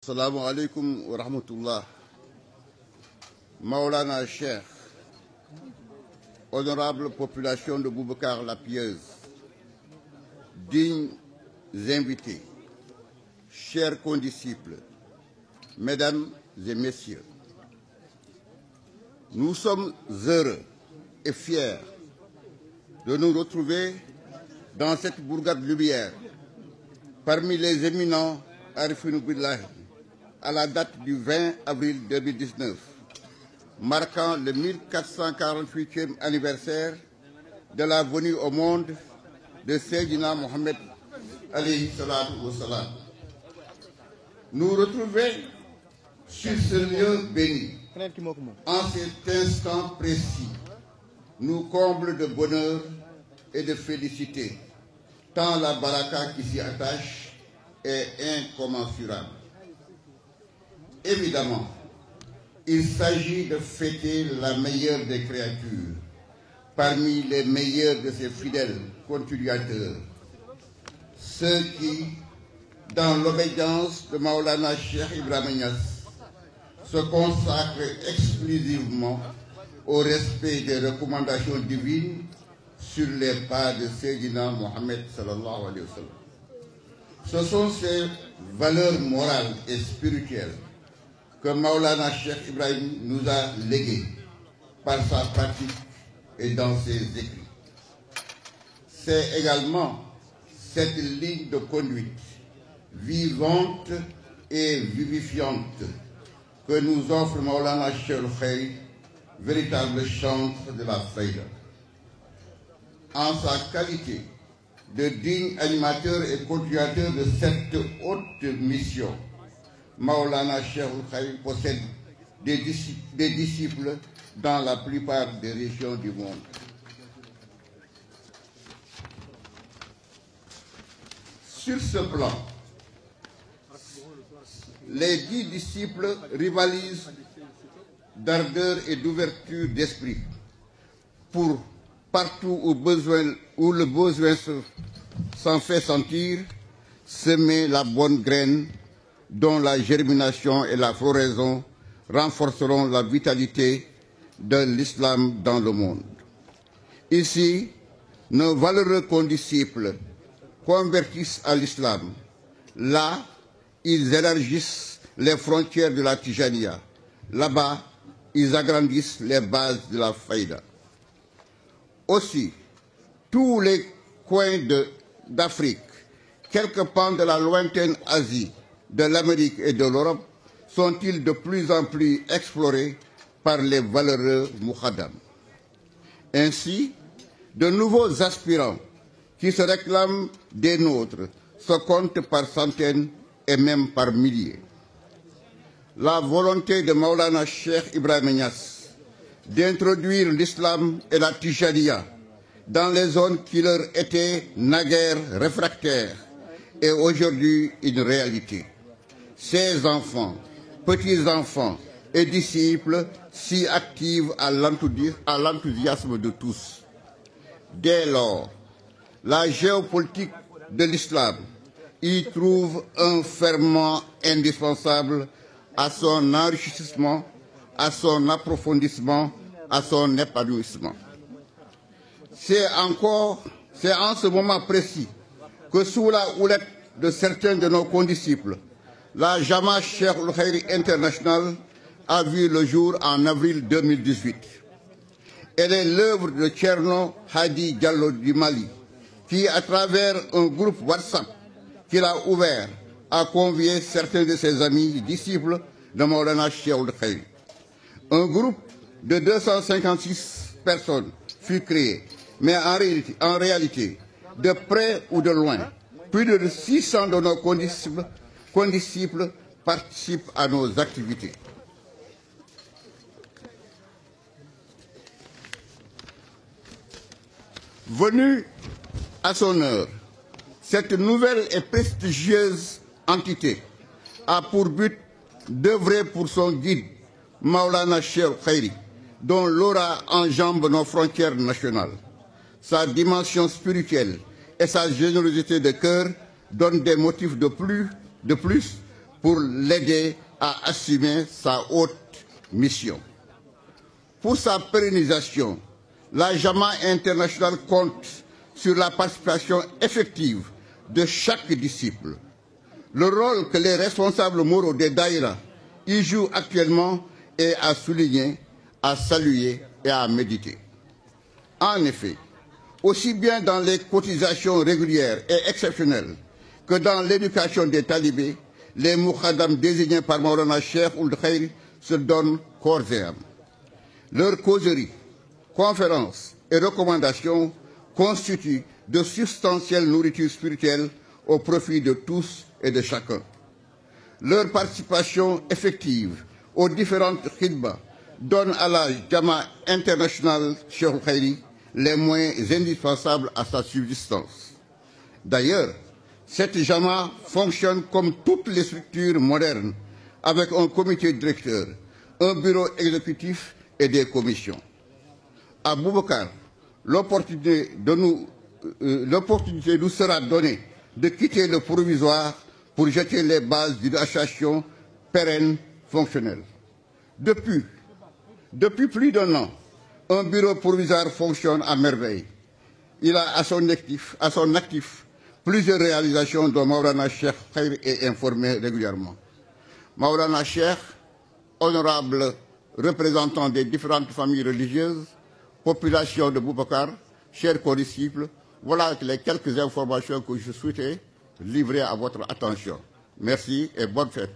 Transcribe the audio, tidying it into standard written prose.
Assalamu alaikum wa rahmatullah. Maulana Cheikh, honorable population de Boubacar la Pieuse, dignes invités, chers condisciples, mesdames et messieurs, nous sommes heureux et fiers de nous retrouver dans cette bourgade lumière parmi les éminents Arifin Billah à la date du 20 avril 2019, marquant le 1448e anniversaire de la venue au monde de Sayyidina Mohamed alayhi salatu wa salam. Nous retrouver sur ce lieu béni, en cet instant précis, nous comble de bonheur et de félicité, tant la baraka qui s'y attache est incommensurable. Évidemment, il s'agit de fêter la meilleure des créatures, parmi les meilleurs de ses fidèles continuateurs, ceux qui, dans l'obédience de Maulana Cheikh Ibrahim Niass, se consacrent exclusivement au respect des recommandations divines sur les pas de Sayyidina Mohamed sallallahu alayhi wa sallam. Ce sont ces valeurs morales et spirituelles que Maulana Cheikh Ibrahim nous a léguées par sa pratique et dans ses écrits. C'est également cette ligne de conduite vivante et vivifiante que nous offre Maulana Cheikh Al-Khayri, véritable chantre de la faïda. En sa qualité de digne animateur et continuateur de cette haute mission, Maulana Cheikh Al-Khayri possède des disciples dans la plupart des régions du monde. Sur ce plan, les 10 disciples rivalisent d'ardeur et d'ouverture d'esprit pour, partout où le besoin s'en fait sentir, semer la bonne graine dont la germination et la floraison renforceront la vitalité de l'islam dans le monde. Ici, nos valeureux condisciples convertissent à l'islam. Là, ils élargissent les frontières de la Tijaniya. Là-bas, ils agrandissent les bases de la faïda. Aussi, tous les coins d'Afrique, quelques pans de la lointaine Asie, de l'Amérique et de l'Europe sont-ils de plus en plus explorés par les valeureux Moukhadam. Ainsi, de nouveaux aspirants qui se réclament des nôtres se comptent par centaines et même par milliers. La volonté de Maulana Cheikh Ibrahim Niass d'introduire l'islam et la Tijaniya dans les zones qui leur étaient naguère réfractaires est aujourd'hui une réalité. Ces enfants, petits-enfants et disciples s'y activent à l'enthousiasme de tous. Dès lors, la géopolitique de l'islam y trouve un ferment indispensable à son enrichissement, à son approfondissement, à son épanouissement. C'est en ce moment précis que sous la houlette de certains de nos condisciples, la Jama Cheikh Al-Khayri International a vu le jour en avril 2018. Elle est l'œuvre de Tcherno Hadi Diallo du Mali, qui, à travers un groupe WhatsApp qu'il a ouvert, a convié certains de ses amis disciples de Maulana Cheikh Al-Khayri. Un groupe de 256 personnes fut créé, mais en réalité, de près ou de loin, plus de 600 de nos condisciples participent à nos activités. Venue à son heure, cette nouvelle et prestigieuse entité a pour but d'œuvrer pour son guide, Maulana Cheikh Khayri, dont l'aura enjambe nos frontières nationales. Sa dimension spirituelle et sa générosité de cœur donnent des motifs de plus pour l'aider à assumer sa haute mission. Pour sa pérennisation, la Jama internationale compte sur la participation effective de chaque disciple. Le rôle que les responsables moraux des daïras y jouent actuellement est à souligner, à saluer et à méditer. En effet, aussi bien dans les cotisations régulières et exceptionnelles que dans l'éducation des talibés, les moukhadam désignés par Maulana Cheikh Ould Khayri se donnent corps et âme. Leurs causeries, conférences et recommandations constituent de substantielles nourritures spirituelles au profit de tous et de chacun. Leur participation effective aux différentes khidbas donne à la Jama internationale Cheikh Ould Khayri les moyens indispensables à sa subsistance. D'ailleurs, cette Jama fonctionne comme toutes les structures modernes, avec un comité directeur, un bureau exécutif et des commissions. À Boubacar, l'opportunité nous sera donnée de quitter le provisoire pour jeter les bases d'une association pérenne, fonctionnelle. Depuis plus d'1 an, un bureau provisoire fonctionne à merveille. Il a à son actif plusieurs réalisations dont Maulana Cheikh Khayri est informé régulièrement. Maulana Cheikh, honorable représentant des différentes familles religieuses, population de Boubacar, chers condisciples, voilà les quelques informations que je souhaitais livrer à votre attention. Merci et bonne fête.